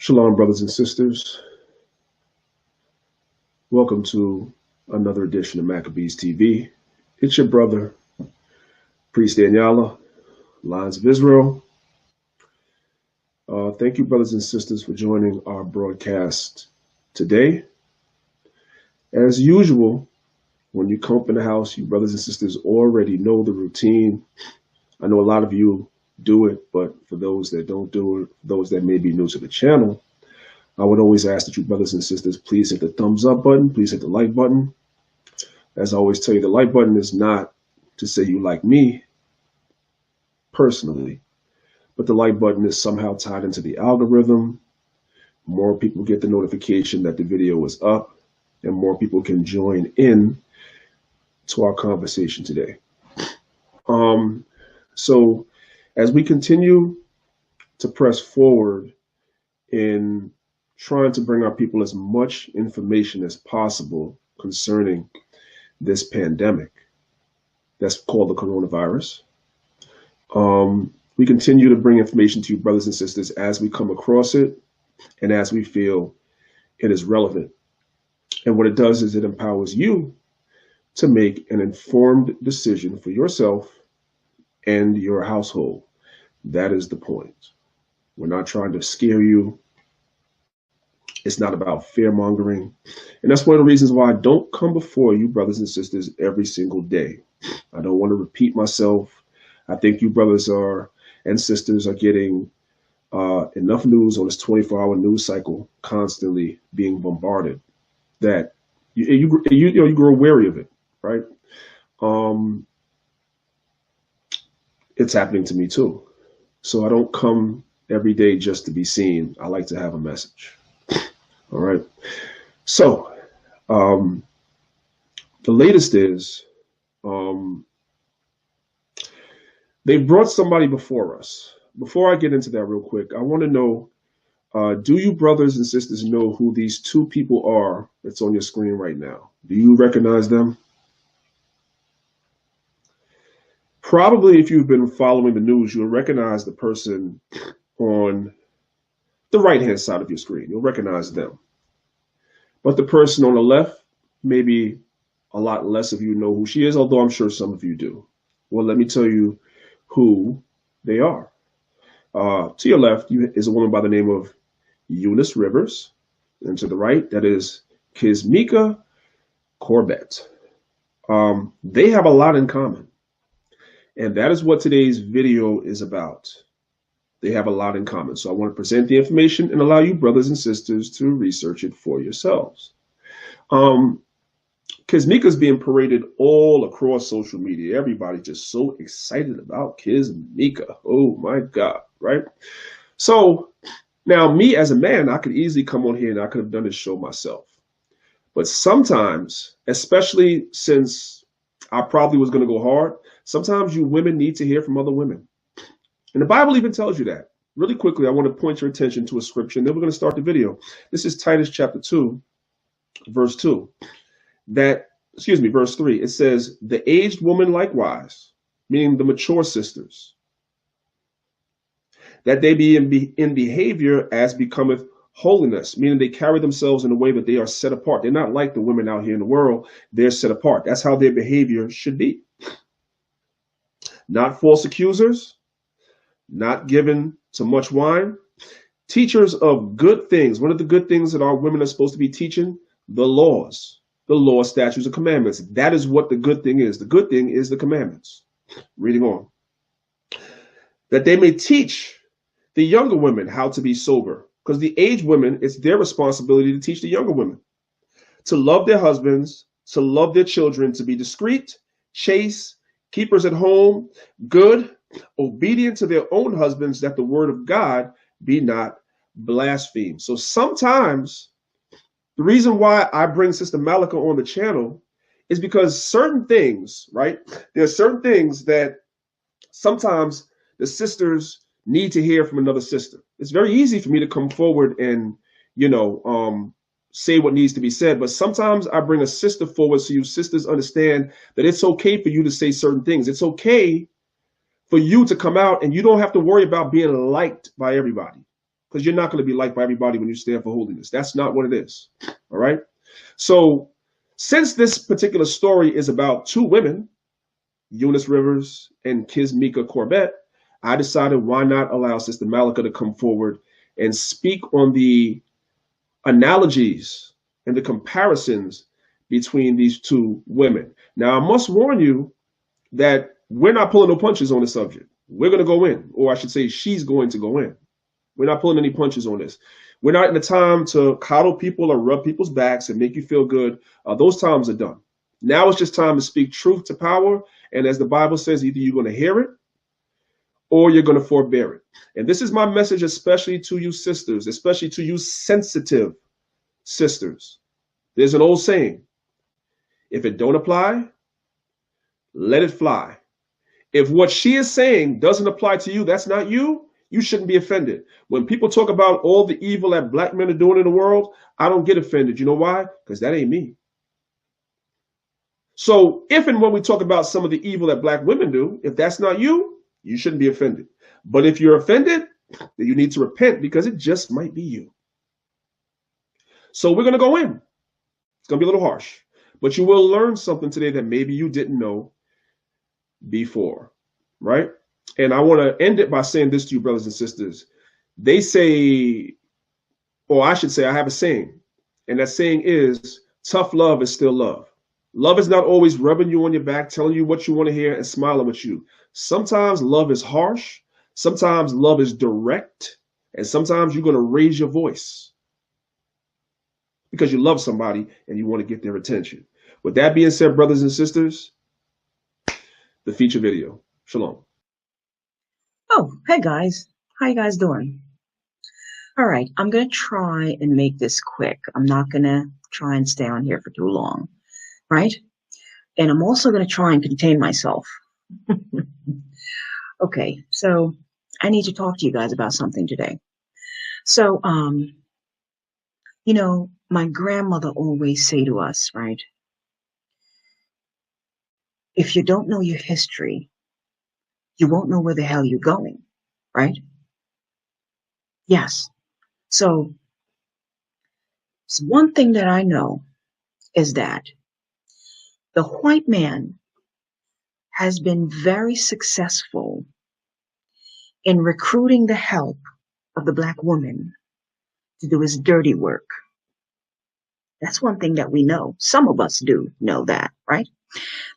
Shalom, brothers and sisters. Welcome to another edition of Maccabees TV. It's your brother, Priest Daniela, Lions of Israel. Thank you, brothers and sisters, for joining our broadcast today. As usual, when you come up in the house, you brothers and sisters already know the routine. I know a lot of you do it, but for those that don't do it, those that may be new to the channel, I would always ask that you brothers and sisters, please hit the thumbs up button, please hit the like button. As I always tell you, the like button is not to say you like me personally, but the like button is somehow tied into the algorithm. More people get the notification that the video is up, and more people can join in to our conversation today. So as we continue to press forward in trying to bring our people as much information as possible concerning this pandemic that's called the coronavirus, we continue to bring information to you, brothers and sisters, as we come across it and as we feel it is relevant. And what it does is it empowers you to make an informed decision for yourself and your household. That is the point. We're not trying to scare you. It's not about fear mongering. And that's one of the reasons why I don't come before you, brothers and sisters, every single day. I don't want to repeat myself. I think you brothers and sisters are getting enough news on this 24-hour news cycle, constantly being bombarded, that you grow wary of it, right? It's happening to me too. So I don't come every day just to be seen. I like to have a message. All right. So the latest is they brought somebody before us. Before I get into that real quick, I want to know, do you brothers and sisters know who these two people are that's on your screen right now? Do you recognize them? Probably if you've been following the news, you'll recognize the person on the right-hand side of your screen. You'll recognize them. But the person on the left, maybe a lot less of you know who she is, although I'm sure some of you do. Well, let me tell you who they are. To your left is a woman by the name of Eunice Rivers. And to the right, that is Kizzmekia Corbett. They have a lot in common. And that is what today's video is about. They have a lot in common. So I want to present the information and allow you brothers and sisters to research it for yourselves. Kizzmekia is being paraded all across social media. Everybody just so excited about Kizzmekia. Oh my God, right? So now me as a man, I could easily come on here and I could have done this show myself. But sometimes, especially since I probably was going to go hard, sometimes you women need to hear from other women. And the Bible even tells you that. Really quickly, I want to point your attention to a scripture, and then we're going to start the video. This is Titus chapter 2, verse 2. Verse 3. It says, the aged woman likewise, meaning the mature sisters, that they be in behavior as becometh holiness, meaning they carry themselves in a way that they are set apart. They're not like the women out here in the world. They're set apart. That's how their behavior should be. Not false accusers, not given to much wine, teachers of good things. One of the good things that our women are supposed to be teaching, the laws, statutes, and commandments. That is what the good thing is. The good thing is the commandments. Reading on. That they may teach the younger women how to be sober. Because the aged women, it's their responsibility to teach the younger women to love their husbands, to love their children, to be discreet, chaste, keepers at home, good, obedient to their own husbands, that the word of God be not blasphemed. So sometimes the reason why I bring Sister Malika on the channel is because certain things, right? There are certain things that sometimes the sisters need to hear from another sister. It's very easy for me to come forward and, say what needs to be said, but sometimes I bring a sister forward so you sisters understand that it's okay for you to say certain things. It's okay for you to come out and you don't have to worry about being liked by everybody. because you're not going to be liked by everybody when you stand for holiness. That's not what it is. All right. So since this particular story is about two women, Eunice Rivers and Kizzmekia Corbett, I decided why not allow Sister Malika to come forward and speak on the analogies and the comparisons between these two women. Now, I must warn you that we're not pulling no punches on the subject. We're going to go in, or I should say, she's going to go in. We're not pulling any punches on this. We're not in the time to coddle people or rub people's backs and make you feel good. Those times are done. Now it's just time to speak truth to power. And as the Bible says, either you're going to hear it or you're going to forbear it. And this is my message, especially to you sisters, especially to you sensitive sisters. There's an old saying, if it don't apply, let it fly. If what she is saying doesn't apply to you, that's not you, you shouldn't be offended. When people talk about all the evil that black men are doing in the world, I don't get offended. You know why? Because that ain't me. So if and when we talk about some of the evil that black women do, if that's not you, you shouldn't be offended. But if you're offended, then you need to repent, because it just might be you. So we're going to go in. It's going to be a little harsh, but you will learn something today that maybe you didn't know before, right? And I want to end it by saying this to you, brothers and sisters. They say, or I should say, I have a saying, and that saying is, tough love is still love. Love is not always rubbing you on your back, telling you what you want to hear, and smiling with you. Sometimes love is harsh. Sometimes love is direct. And sometimes you're going to raise your voice because you love somebody and you want to get their attention. With that being said, brothers and sisters, the feature video. Shalom. Oh, hey guys. How you guys doing? All right, I'm going to try and make this quick. I'm not going to try and stay on here for too long, right? And I'm also going to try and contain myself. Okay, so I need to talk to you guys about something today. So, you know, my grandmother always say to us, right? If you don't know your history, you won't know where the hell you're going, right? Yes. So one thing that I know is that the white man has been very successful in recruiting the help of the black woman to do his dirty work. That's one thing that we know. Some of us do know that, right?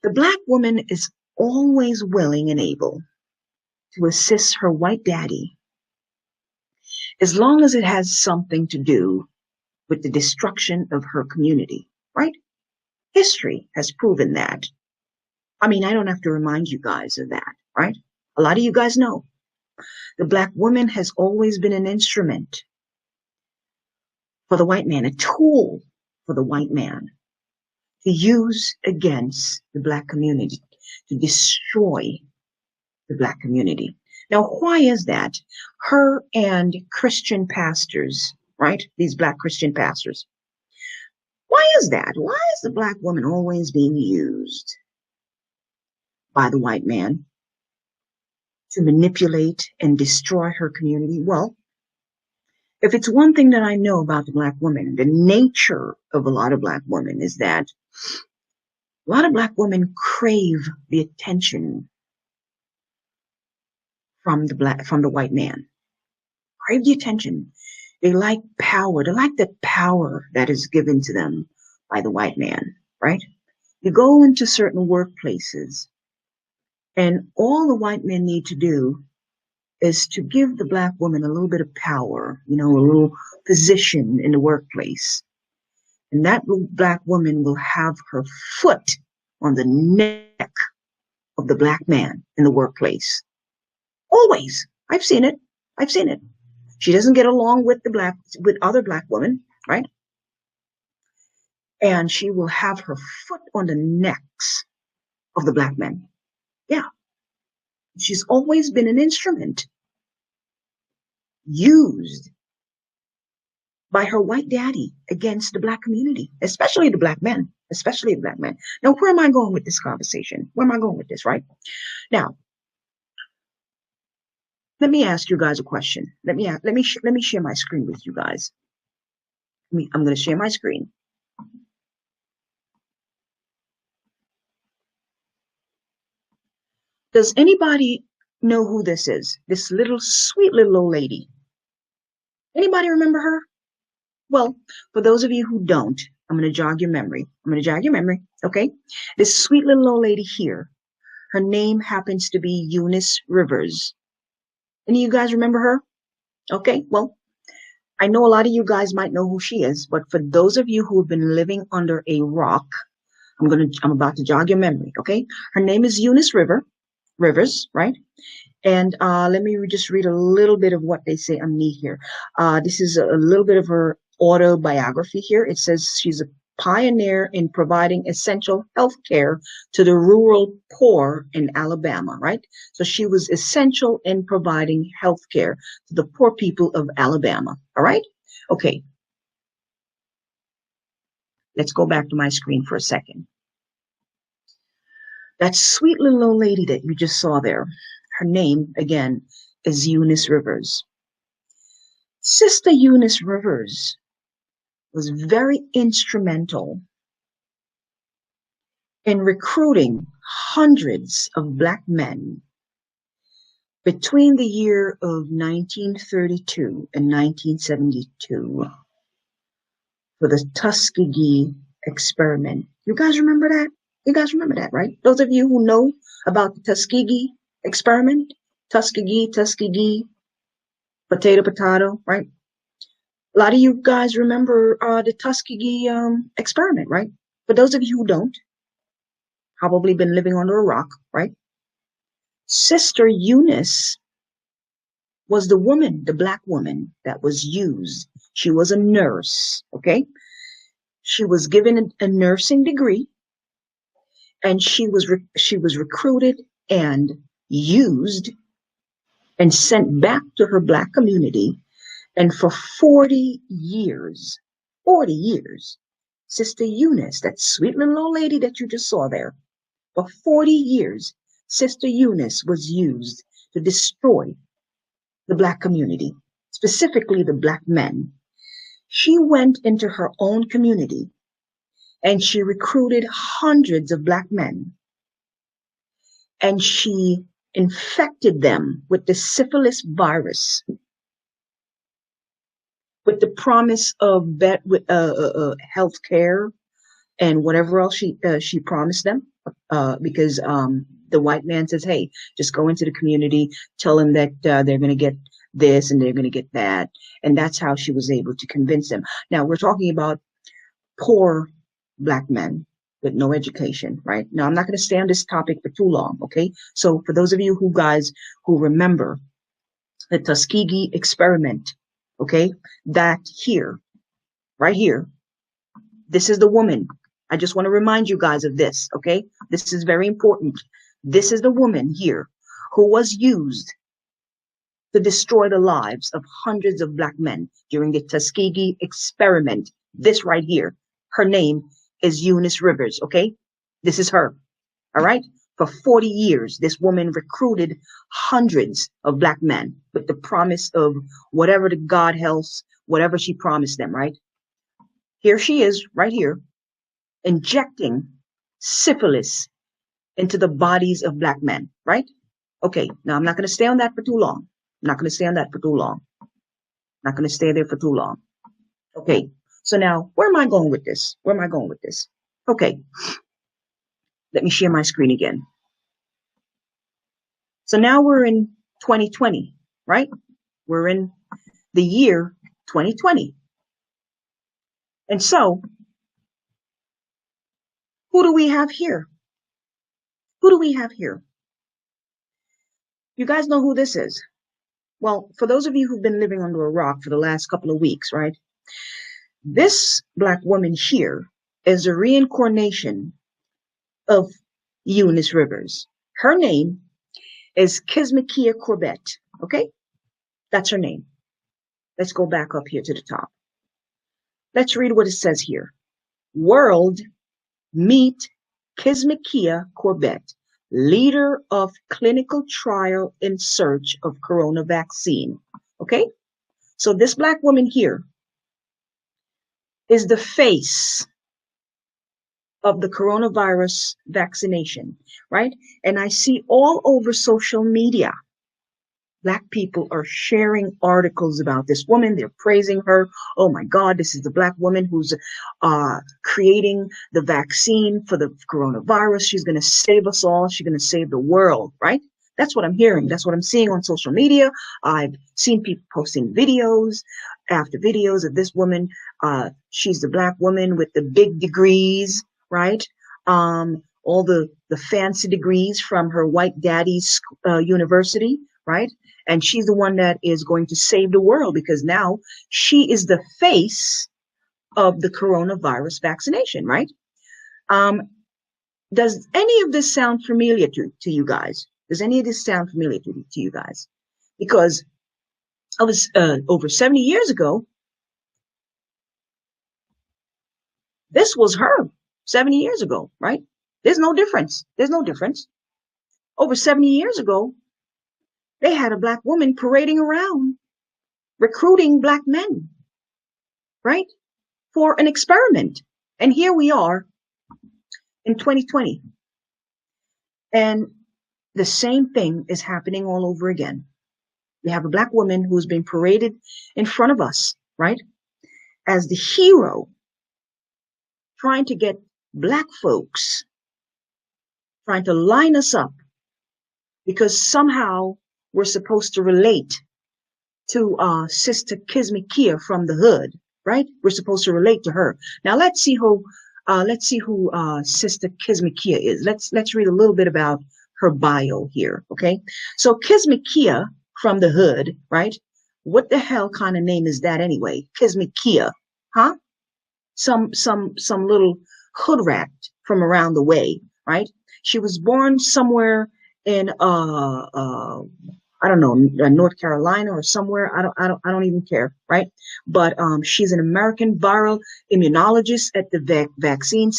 The black woman is always willing and able to assist her white daddy as long as it has something to do with the destruction of her community, right? History has proven that. I mean, I don't have to remind you guys of that, right? A lot of you guys know. The black woman has always been an instrument for the white man, a tool for the white man to use against the black community, to destroy the black community. Now, why is that? Her and Christian pastors, right? These black Christian pastors. Why is that? Why is the black woman always being used by the white man to manipulate and destroy her community? Well, if it's one thing that I know about the black woman, the nature of a lot of black women is that a lot of black women crave the attention from the white man. Crave the attention. They like power. They like the power that is given to them by the white man, right? You go into certain workplaces, and all the white men need to do is to give the black woman a little bit of power, you know, a little position in the workplace. And that black woman will have her foot on the neck of the black man in the workplace. Always. I've seen it. I've seen it. She doesn't get along with with other black women, right? And she will have her foot on the necks of the black men. Yeah. She's always been an instrument used by her white daddy against the black community, especially the black men, especially the black men. Now, where am I going with this conversation? Where am I going with this, right? Now, Let me ask you guys a question. Let me share my screen with you guys. I'm going to share my screen. Does anybody know who this is? This little sweet little old lady. Anybody remember her? Well, for those of you who don't, I'm going to jog your memory. Okay? This sweet little old lady here, her name happens to be Eunice Rivers. Any of you guys remember her? Okay, well, I know a lot of you guys might know who she is, but for those of you who have been living under a rock, I'm about to jog your memory, okay? Her name is Eunice Rivers, right? And let me just read a little bit of what they say on me here. This is a little bit of her autobiography here. It says she's a pioneer in providing essential health care to the rural poor in Alabama, right? So she was essential in providing health care to the poor people of Alabama, all right? Okay, let's go back to my screen for a second. That sweet little old lady that you just saw there, her name, again, is Eunice Rivers. Sister Eunice Rivers was very instrumental in recruiting hundreds of Black men between the year of 1932 and 1972 for the Tuskegee experiment. You guys remember that? You guys remember that, right? Those of you who know about the Tuskegee experiment, Tuskegee, potato, right? A lot of you guys remember the Tuskegee experiment, right? For those of you who don't, probably been living under a rock, right? Sister Eunice was the woman, the Black woman that was used. She was a nurse, okay? She was given a nursing degree, and she was recruited and used and sent back to her Black community. And for 40 years, Sister Eunice, that sweet little old lady that you just saw there, for 40 years, Sister Eunice was used to destroy the Black community, specifically the Black men. She went into her own community and she recruited hundreds of Black men, and she infected them with the syphilis virus with the promise of health care and whatever else she promised them, because the white man says, hey, just go into the community, tell them that they're going to get this and they're going to get that. And that's how she was able to convince them. Now, we're talking about poor Black men with no education, right? Now, I'm not going to stay on this topic for too long, okay? So for those of you who remember the Tuskegee experiment, okay, that here, right here, this is the woman. I just want to remind you guys of this, okay? This is very important. This is the woman here who was used to destroy the lives of hundreds of Black men during the Tuskegee experiment. This right here, her name is Eunice Rivers, okay? This is her, all right? For 40 years, this woman recruited hundreds of Black men with the promise of whatever the God helps, whatever she promised them, right? Here she is, right here, injecting syphilis into the bodies of Black men, right? Okay, now I'm not going to stay on that for too long. Not going to stay there for too long. Okay, so now where am I going with this? Okay, let me share my screen again. So now we're in 2020, right? We're in the year 2020. And so, who do we have here? You guys know who this is? Well, for those of you who've been living under a rock for the last couple of weeks, right? This Black woman here is a reincarnation of Eunice Rivers. Her name is Kizzmekia Corbett, okay? That's her name. Let's go back up here to the top. Let's read what it says here. World, meet Kizzmekia Corbett, leader of clinical trial in search of corona vaccine. Okay? So this black woman here is the face of the coronavirus vaccination, right? And I see all over social media, black people are sharing articles about this woman. They're praising her. Oh my God, this is the black woman who's creating the vaccine for the coronavirus. She's going to save us all. She's going to save the world, right? That's what I'm hearing. That's what I'm seeing on social media. I've seen people posting videos after videos of this woman. She's the black woman with the big degrees, right? All the fancy degrees from her white daddy's university, right? And she's the one that is going to save the world because now she is the face of the coronavirus vaccination, right? Does any of this sound familiar to you guys? Does any of this sound familiar to you guys? Because I was over 70 years ago, this was her 70 years ago, right? There's no difference. There's no difference. Over 70 years ago, they had a black woman parading around, recruiting black men, right? For an experiment. And here we are in 2020. And the same thing is happening all over again. We have a black woman who's been paraded in front of us, right? As the hero, trying to get black folks, trying to line us up because somehow we're supposed to relate to Sister Kizzmekia from the hood, right? We're supposed to relate to her. Now let's see who Sister Kizzmekia is. Let's read a little bit about her bio here, okay? So Kizzmekia from the hood, right? What the hell kind of name is that anyway? Kizzmekia, huh? Some little hood rat from around the way, right? She was born somewhere in I don't know, North Carolina or somewhere. I don't even care, right? But she's an American viral immunologist at the Vaccine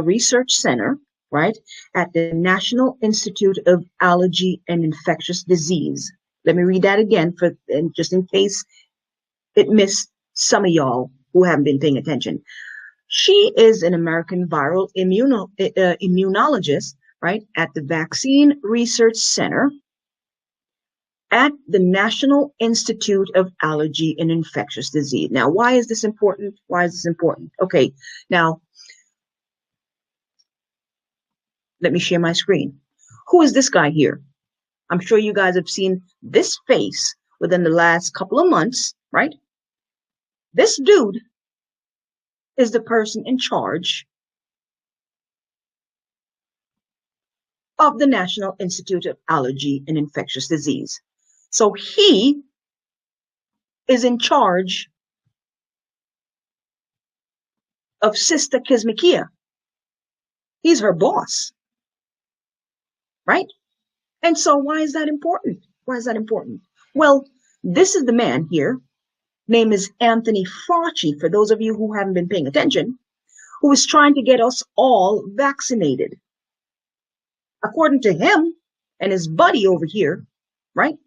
Research Center, right? At the National Institute of Allergy and Infectious Disease. Let me read that again and just in case it missed some of y'all who haven't been paying attention. She is an American viral immunologist, right? At the Vaccine Research Center at the National Institute of Allergy and Infectious Disease. Now, why is this important? Why is this important? Okay, now, let me share my screen. Who is this guy here? I'm sure you guys have seen this face within the last couple of months, right? This dude is the person in charge of the National Institute of Allergy and Infectious Disease. So he is in charge of Sister Kizzmekia. He's her boss, right? And so why is that important? Why is that important? Well, this is the man here. Name is Anthony Fauci, for those of you who haven't been paying attention, who is trying to get us all vaccinated. According to him and his buddy over here, right?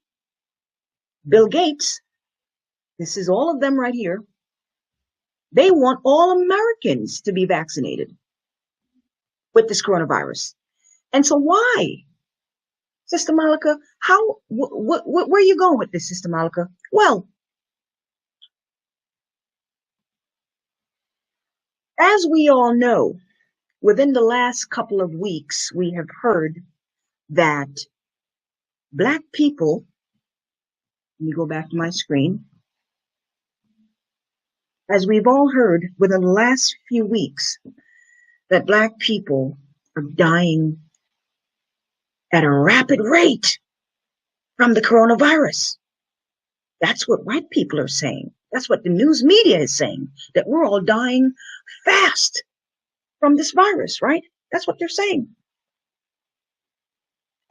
Bill Gates, this is all of them right here. They want all Americans to be vaccinated with this coronavirus. And so why? Sister Malika, where are you going with this, Sister Malika? Well, as we all know, within the last couple of weeks, we have heard that black people, let me go back to my screen. As we've all heard within the last few weeks, that black people are dying at a rapid rate from the coronavirus. That's what white people are saying. That's what the news media is saying, that we're all dying fast from this virus, right? That's what they're saying.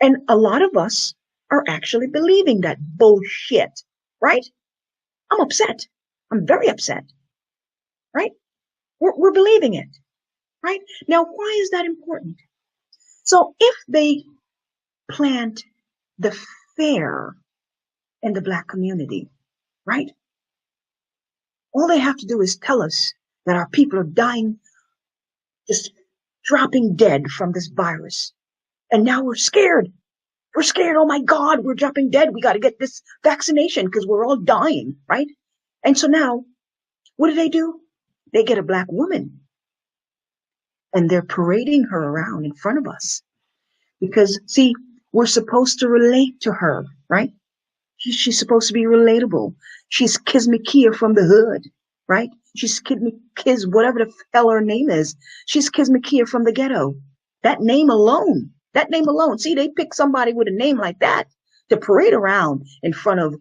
And a lot of us are actually believing that bullshit, right? I'm upset. I'm very upset, right? We're believing it, right? Now, why is that important? So if they plant the fear in the Black community, right? All they have to do is tell us that our people are dying, just dropping dead from this virus. And now we're scared. We're scared. Oh my God, we're dropping dead. We got to get this vaccination because we're all dying, right? And so now, what do? They get a Black woman and they're parading her around in front of us because, see, we're supposed to relate to her, right? She's supposed to be relatable. She's Kizzmekia from the hood, right? She's Kiz, whatever the hell her name is. She's Kizzmekia from the ghetto. That name alone. See, they pick somebody with a name like that to parade around in front of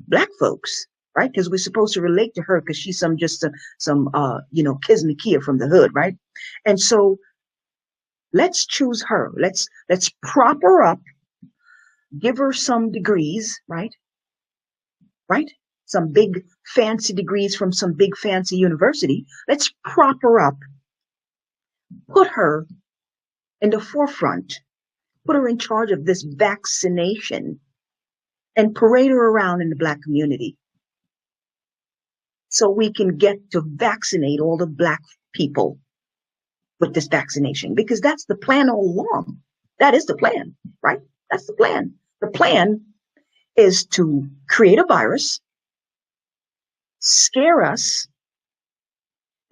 Black folks, right? Because we're supposed to relate to her because she's some Kizzmekia from the hood, right? And so let's choose her. Let's prop her up, give her some degrees, right? Right? Some big fancy degrees from some big fancy university. Let's prop her up, put her in the forefront, put her in charge of this vaccination, and parade her around in the Black community so we can get to vaccinate all the Black people with this vaccination, because that's the plan all along. That is the plan, right? That's the plan. The plan is to create a virus, scare us,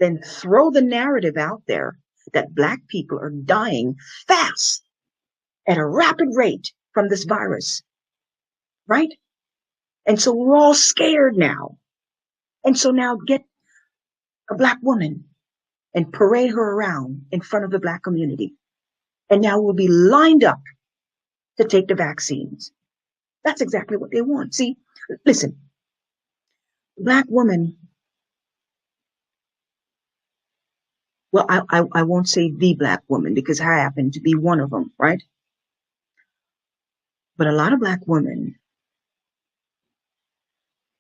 then throw the narrative out there that Black people are dying fast at a rapid rate from this virus, right? And so we're all scared now. And so now get a Black woman and parade her around in front of the Black community. And now we'll be lined up to take the vaccines. That's exactly what they want. See, listen, Black woman, well, I won't say the Black woman because I happen to be one of them, right? But a lot of Black women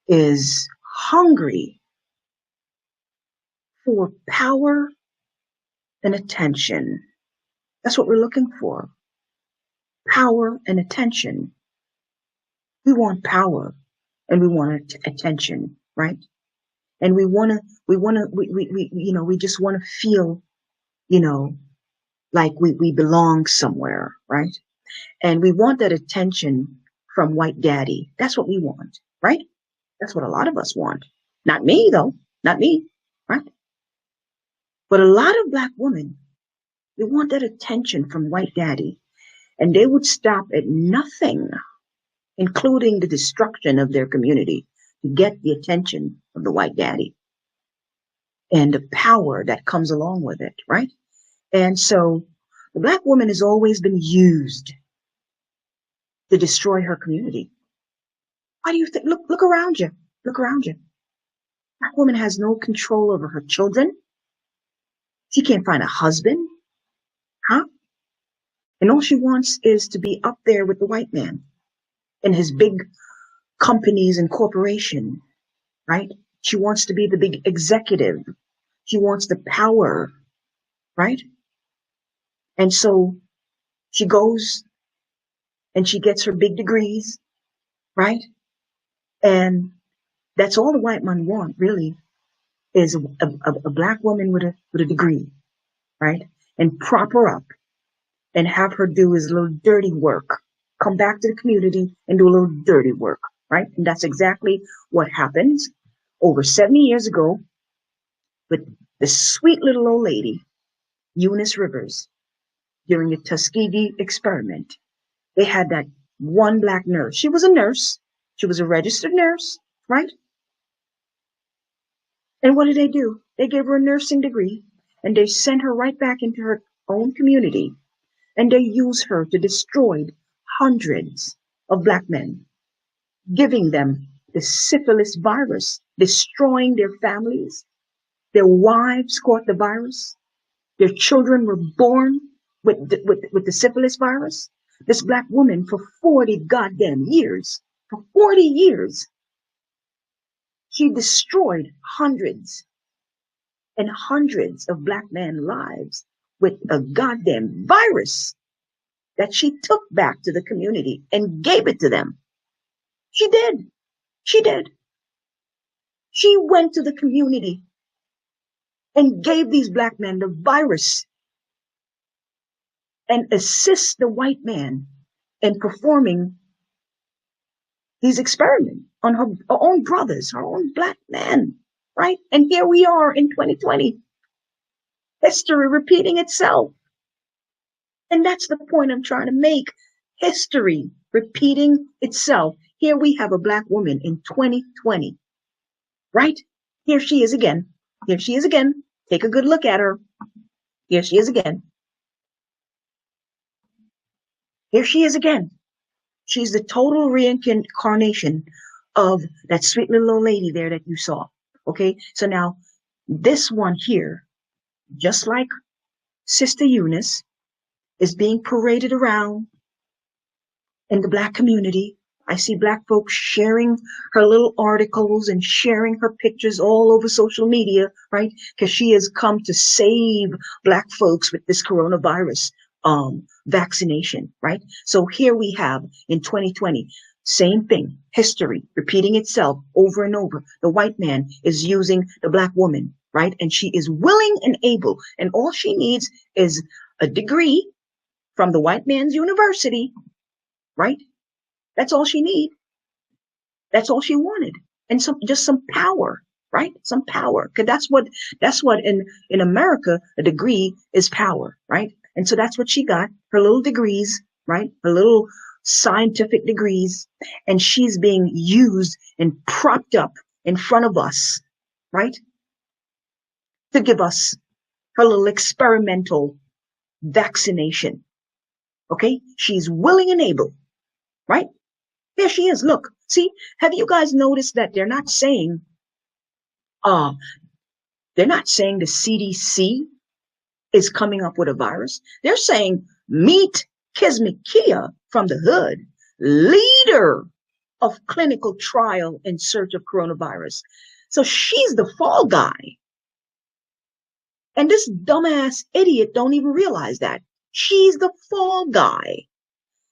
is hungry for power and attention. That's what we're looking for. Power and attention. We want power and we want attention, right? And we just want to feel, like we belong somewhere, right? And we want that attention from white daddy. That's what we want, right? That's what a lot of us want. Not me, though. Not me, right? But a lot of Black women, they want that attention from white daddy. And they would stop at nothing, including the destruction of their community, to get the attention of the white daddy and the power that comes along with it, right? And so the Black woman has always been used to destroy her community. Why do you think? Look around you. Look around you. Black woman has no control over her children. She can't find a husband, huh? And all she wants is to be up there with the white man in his big companies and corporation, right? She wants to be the big executive. She wants the power, right? And so she goes and she gets her big degrees, right? And that's all the white man want, really, is a Black woman with a degree, right? And prop her up and have her do his little dirty work. Come back to the community and do a little dirty work, right? And that's exactly what happened over 70 years ago with the sweet little old lady, Eunice Rivers, during the Tuskegee experiment. They had that one Black nurse. She was a nurse. She was a registered nurse, right? And what did they do? They gave her a nursing degree and they sent her right back into her own community. And they used her to destroy hundreds of Black men, giving them the syphilis virus, destroying their families. Their wives caught the virus. Their children were born with the syphilis virus. This Black woman for 40 goddamn years, for 40 years, she destroyed hundreds and hundreds of Black men's lives with a goddamn virus. that she took back to the community and gave it to them. She did. She did. She went to the community and gave these black men the virus and assist the white man in performing these experiments on her own brothers, her own black men, right? And here we are in 2020, history repeating itself. And that's the point I'm trying to make. History repeating itself. Here we have a black woman in 2020, right? Here she is again. Here she is again. Take a good look at her. Here she is again. Here she is again. She's the total reincarnation of that sweet little old lady there that you saw. Okay, so now this one here, just like Sister Eunice, is being paraded around in the black community. I see black folks sharing her little articles and sharing her pictures all over social media, right? Because she has come to save black folks with this coronavirus vaccination, right? So here we have in 2020, same thing, history repeating itself over and over. The white man is using the black woman, right? And she is willing and able, and all she needs is a degree from the white man's university, right? That's all she needed. That's all she wanted. And just some power, right? Some power. Cause that's what in America, a degree is power, right? And so that's what she got, her little degrees, right? Her little scientific degrees. And she's being used and propped up in front of us, right? To give us her little experimental vaccination. Okay. She's willing and able, right? There she is. Look, see, have you guys noticed that they're not saying the CDC is coming up with a virus? They're saying meet Kizzmekia from the hood, leader of clinical trial in search of coronavirus. So she's the fall guy. And this dumbass idiot don't even realize that. She's the fall guy.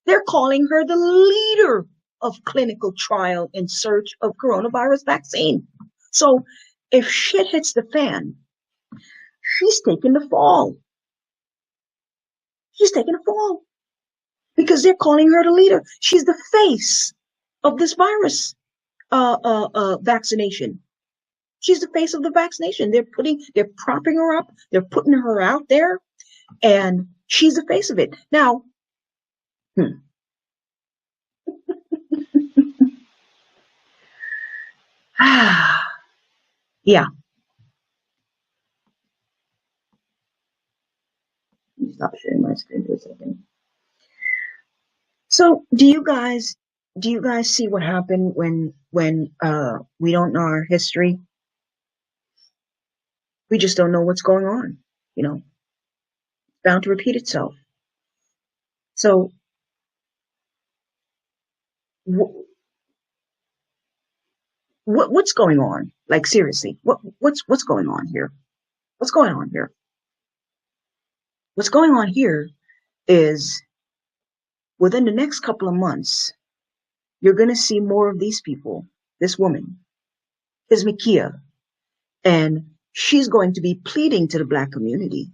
They're calling her the leader of clinical trial in search of coronavirus vaccine. So if shit hits the fan, she's taking the fall. She's taking the fall because they're calling her the leader. She's the face of this virus vaccination. She's the face of the vaccination. They're propping her up. They're putting her out there, and she's the face of it. Now, yeah. Stop sharing my screen for a second. So, do you guys see what happened when we don't know our history? We just don't know what's going on. You know, it's bound to repeat itself. So, what's going on? Like seriously, what's going on here? What's going on here? What's going on here is within the next couple of months, you're going to see more of these people. This woman, Kizzmekia, and she's going to be pleading to the black community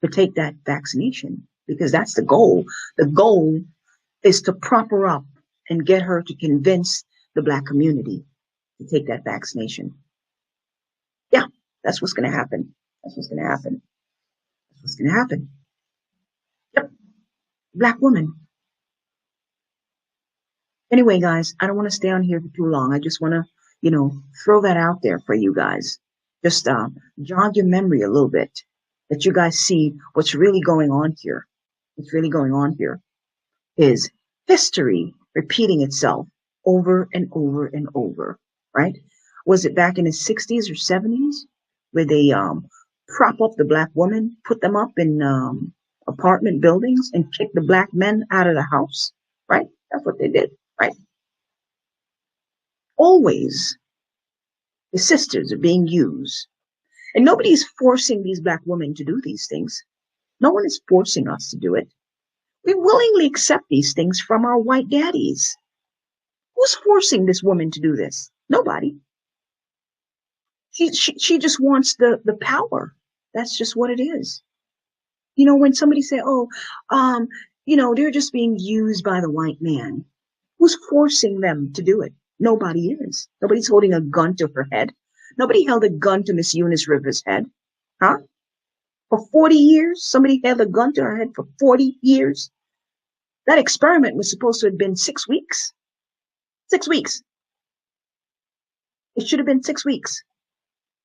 to take that vaccination because that's the goal. The goal is to prop her up and get her to convince the black community to take that vaccination. Yeah, that's what's going to happen. That's what's going to happen. That's what's going to happen. Yep, black woman. Anyway, guys, I don't want to stay on here for too long. I just want to, throw that out there for you guys. Just jog your memory a little bit, that you guys see what's really going on here. What's really going on here is history repeating itself over and over and over, right? Was it back in the 60s or 70s where they prop up the black woman, put them up in apartment buildings and kick the black men out of the house, right? That's what they did, right? Always the sisters are being used. And nobody's forcing these black women to do these things. No one is forcing us to do it. We willingly accept these things from our white daddies. Who's forcing this woman to do this? Nobody. She just wants the power. That's just what it is. You know, when somebody say, they're just being used by the white man. Who's forcing them to do it? Nobody is. Nobody's holding a gun to her head. Nobody held a gun to Miss Eunice Rivers' head. Huh? For 40 years, somebody held a gun to her head for 40 years. That experiment was supposed to have been 6 weeks. 6 weeks. It should have been 6 weeks.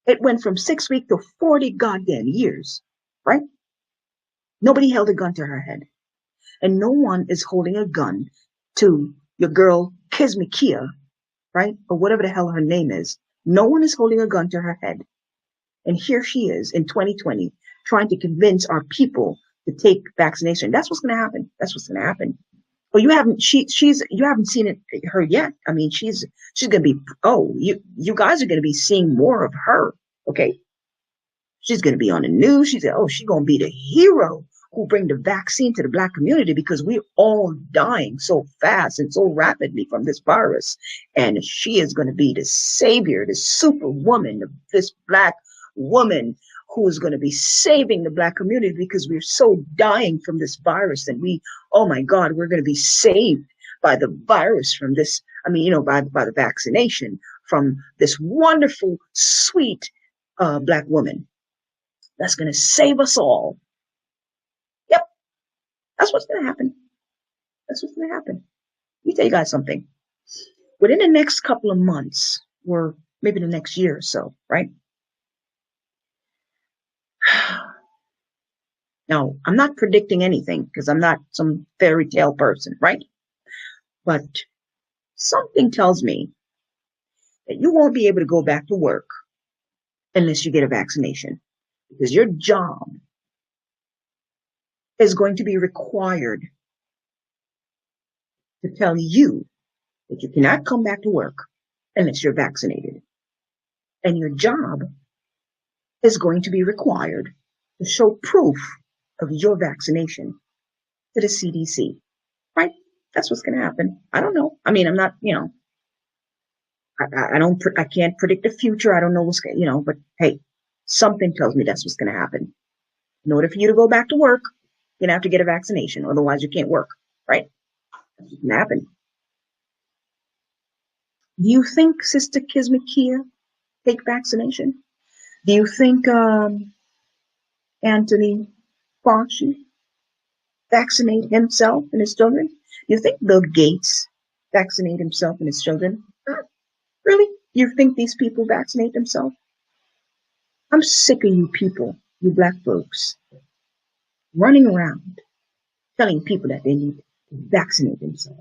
It went from 6 weeks to 40 goddamn years, right? Nobody held a gun to her head. And no one is holding a gun to your girl Kizzmekia, right? Or whatever the hell her name is. No one is holding a gun to her head. And here she is in 2020 trying to convince our people to take vaccination. That's what's going to happen. That's what's going to happen. Well, you haven't seen her yet. I mean, she's going to be, you guys are going to be seeing more of her. Okay. She's going to be on the news. She's going to be the hero who bring the vaccine to the Black community because we're all dying so fast and so rapidly from this virus. And she is going to be the savior, the superwoman, this Black woman who is going to be saving the Black community because we're so dying from this virus. And oh my God, we're going to be saved by the virus from this. I mean, by the vaccination from this wonderful, sweet Black woman that's going to save us all. Yep. That's what's going to happen. That's what's going to happen. Let me tell you guys something. Within the next couple of months, or maybe the next year or so, right? Now, I'm not predicting anything because I'm not some fairy tale person, right? But something tells me that you won't be able to go back to work unless you get a vaccination because your job is going to be required to tell you that you cannot come back to work unless you're vaccinated. And your job is going to be required to show proof of your vaccination to the CDC, right? That's what's going to happen. I don't know. I mean, I'm not, I can't predict the future. I don't know what's going to, but hey, something tells me that's what's going to happen. In order for you to go back to work, you're going to have to get a vaccination. Otherwise you can't work, right? That's what's going to happen. Do you think Sister Kizzmekia take vaccination? Do you think Anthony Fauci vaccinate himself and his children? Do you think Bill Gates vaccinate himself and his children? Really? You think these people vaccinate themselves? I'm sick of you people, you Black folks, running around telling people that they need to vaccinate themselves.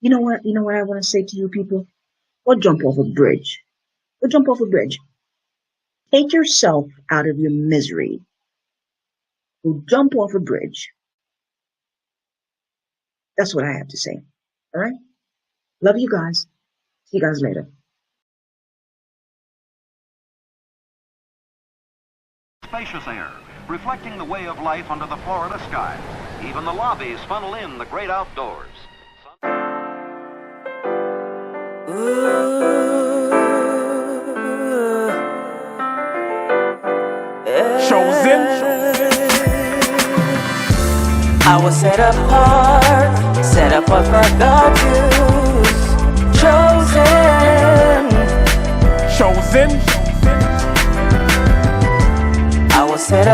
You know what? You know what I want to say to you people? Go jump off a bridge. Go jump off a bridge. Take yourself out of your misery. Go jump off a bridge. That's what I have to say. All right? Love you guys. See you guys later. Spacious air, reflecting the way of life under the Florida sky. Even the lobbies funnel in the great outdoors. Chosen. I was set apart for God's use. Chosen. I was set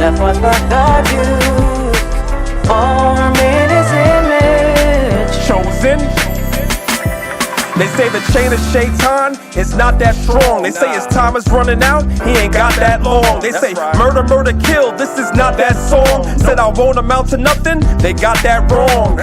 apart for God's use. Formed in His image. Chosen. They say the chain of Shaitan is not that strong. They say his time is running out, he ain't got that long. They say murder, murder, kill, this is not that song. Said I won't amount to nothing, they got that wrong.